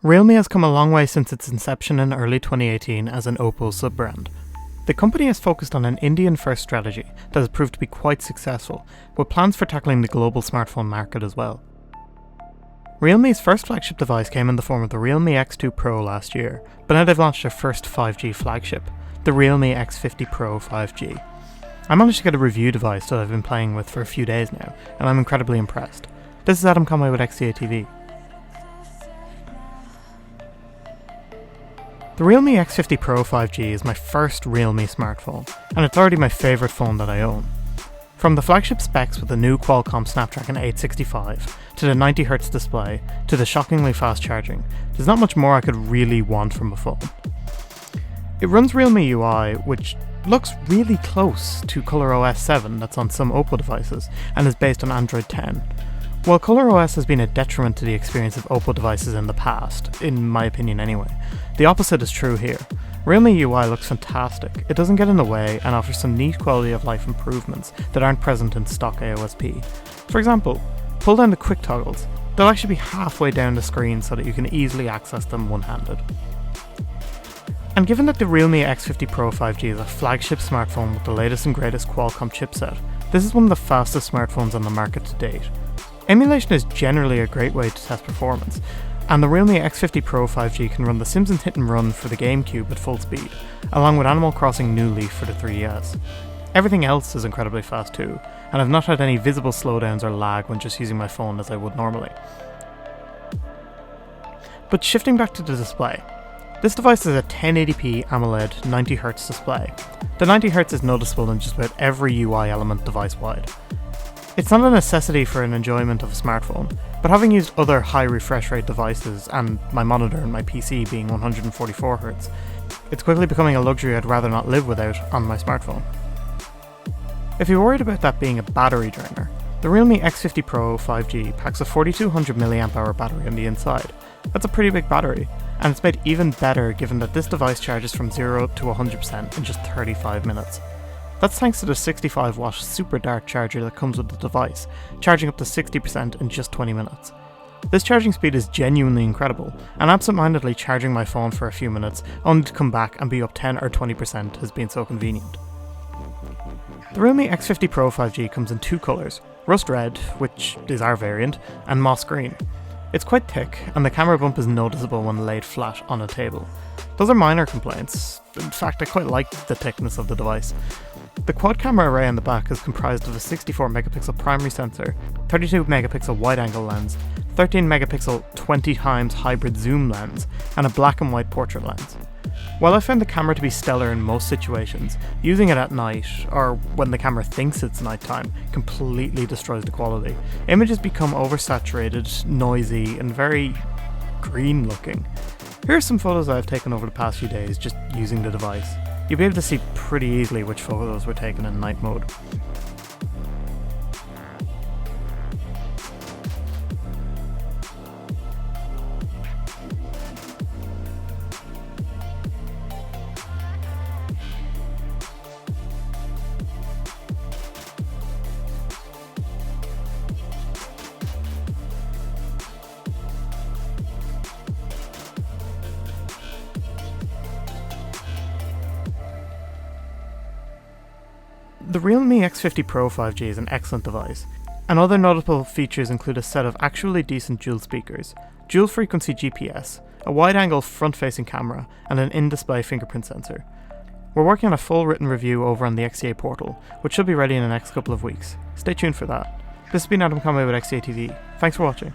Realme has come a long way since its inception in early 2018 as an Oppo sub-brand. The company has focused on an Indian-first strategy that has proved to be quite successful, with plans for tackling the global smartphone market as well. Realme's first flagship device came in the form of the Realme X2 Pro last year, but now they've launched their first 5G flagship, the Realme X50 Pro 5G. I managed to get a review device that I've been playing with for a few days now, and I'm incredibly impressed. This is Adam Conway with XDA TV. The Realme X50 Pro 5G is my first Realme smartphone, and it's already my favourite phone that I own. From the flagship specs with the new Qualcomm Snapdragon 865, to the 90Hz display, to the shockingly fast charging, there's not much more I could really want from a phone. It runs Realme UI, which looks really close to ColorOS 7 that's on some Oppo devices, and is based on Android 10. While ColorOS has been a detriment to the experience of Oppo devices in the past, in my opinion anyway, the opposite is true here. Realme UI looks fantastic, it doesn't get in the way and offers some neat quality of life improvements that aren't present in stock AOSP. For example, pull down the quick toggles, they'll actually be halfway down the screen so that you can easily access them one-handed. And given that the Realme X50 Pro 5G is a flagship smartphone with the latest and greatest Qualcomm chipset, this is one of the fastest smartphones on the market to date. Emulation is generally a great way to test performance, and the Realme X50 Pro 5G can run The Simpsons Hit and Run for the GameCube at full speed, along with Animal Crossing New Leaf for the 3DS. Everything else is incredibly fast too, and I've not had any visible slowdowns or lag when just using my phone as I would normally. But shifting back to the display, this device is a 1080p AMOLED 90Hz display. The 90Hz is noticeable in just about every UI element device-wide. It's not a necessity for an enjoyment of a smartphone, but having used other high refresh rate devices, and my monitor and my PC being 144Hz, it's quickly becoming a luxury I'd rather not live without on my smartphone. If you're worried about that being a battery drainer, the Realme X50 Pro 5G packs a 4200 mAh battery on the inside. That's a pretty big battery, and it's made even better given that this device charges from 0 to 100% in just 35 minutes. That's thanks to the 65-watt super dart charger that comes with the device, charging up to 60% in just 20 minutes. This charging speed is genuinely incredible, and absent-mindedly charging my phone for a few minutes only to come back and be up 10 or 20% has been so convenient. The Realme X50 Pro 5G comes in two colours, Rust Red, which is our variant, and Moss Green. It's quite thick, and the camera bump is noticeable when laid flat on a table. Those are minor complaints. In fact, I quite like the thickness of the device. The quad camera array on the back is comprised of a 64 megapixel primary sensor, 32 megapixel wide-angle lens, 13 megapixel 20x hybrid zoom lens, and a black and white portrait lens. While I found the camera to be stellar in most situations, using it at night, or when the camera thinks it's nighttime, completely destroys the quality. Images become oversaturated, noisy, and very green looking. Here are some photos I've taken over the past few days just using the device. You'll be able to see pretty easily which photos were taken in night mode. The Realme X50 Pro 5G is an excellent device, and other notable features include a set of actually decent dual speakers, dual frequency GPS, a wide-angle front-facing camera, and an in-display fingerprint sensor. We're working on a full written review over on the XDA portal, which should be ready in the next couple of weeks. Stay tuned for that. This has been Adam Conway with XDA TV. Thanks for watching.